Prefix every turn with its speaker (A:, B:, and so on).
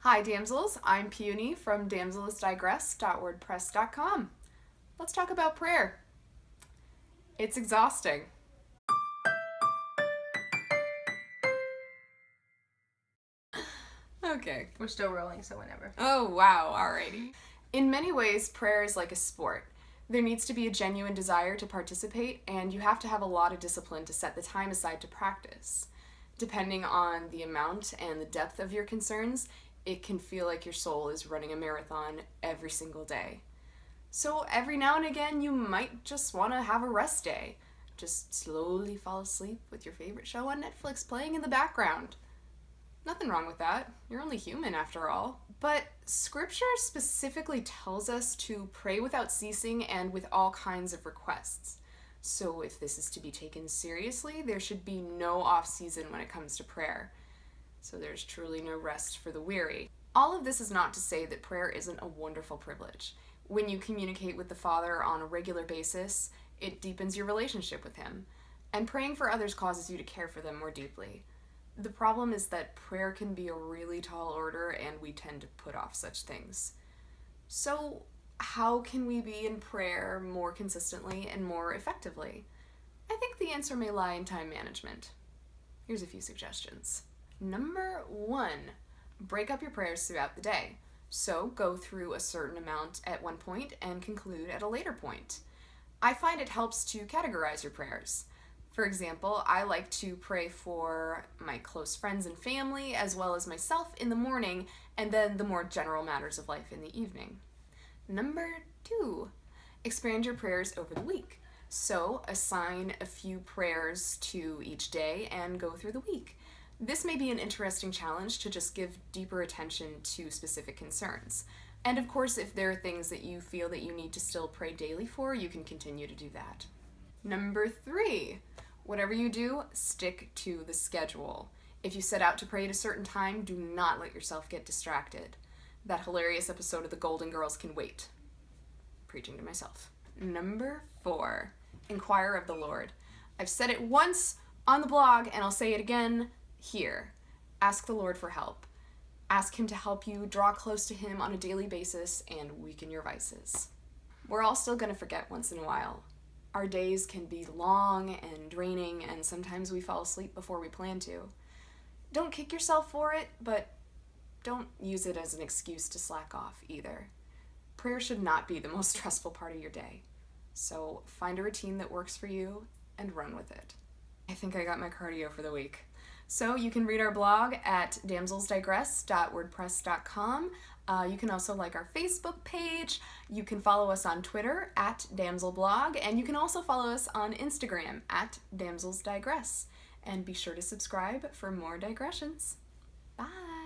A: Hi Damsels, I'm Peony from damselsdigress.wordpress.com. Let's talk about prayer. It's exhausting. Okay.
B: We're still rolling, so whenever.
A: Oh wow, alrighty. In many ways, prayer is like a sport. There needs to be a genuine desire to participate, and you have to have a lot of discipline to set the time aside to practice. Depending on the amount and the depth of your concerns, it can feel like your soul is running a marathon every single day. So every now and again, you might just want to have a rest day. Just slowly fall asleep with your favorite show on Netflix playing in the background. Nothing wrong with that. You're only human after all. But scripture specifically tells us to pray without ceasing and with all kinds of requests. So if this is to be taken seriously, there should be no off-season when it comes to prayer. So there's truly no rest for the weary. All of this is not to say that prayer isn't a wonderful privilege. When you communicate with the Father on a regular basis, it deepens your relationship with Him. And praying for others causes you to care for them more deeply. The problem is that prayer can be a really tall order and we tend to put off such things. So how can we be in prayer more consistently and more effectively? I think the answer may lie in time management. Here's a few suggestions. Number 1, break up your prayers throughout the day. So go through a certain amount at one point and conclude at a later point. I find it helps to categorize your prayers. For example, I like to pray for my close friends and family as well as myself in the morning, and then the more general matters of life in the evening. Number 2, expand your prayers over the week. So assign a few prayers to each day and go through the week. This may be an interesting challenge to just give deeper attention to specific concerns. And of course, if there are things that you feel that you need to still pray daily for, you can continue to do that. Number 3, whatever you do, stick to the schedule. If you set out to pray at a certain time, do not let yourself get distracted. That hilarious episode of The Golden Girls can wait. Preaching to myself. Number 4, inquire of the Lord. I've said it once on the blog, and I'll say it again here. Ask the Lord for help. Ask Him to help you draw close to Him on a daily basis and weaken your vices. We're all still going to forget once in a while. Our days can be long and draining, and sometimes we fall asleep before we plan to. Don't kick yourself for it, but don't use it as an excuse to slack off either. Prayer should not be the most stressful part of your day. So find a routine that works for you and run with it. I think I got my cardio for the week. So you can read our blog at damselsdigress.wordpress.com. You can also like our Facebook page. You can follow us on Twitter at damselblog, and you can also follow us on Instagram at damselsdigress. And be sure to subscribe for more digressions. Bye!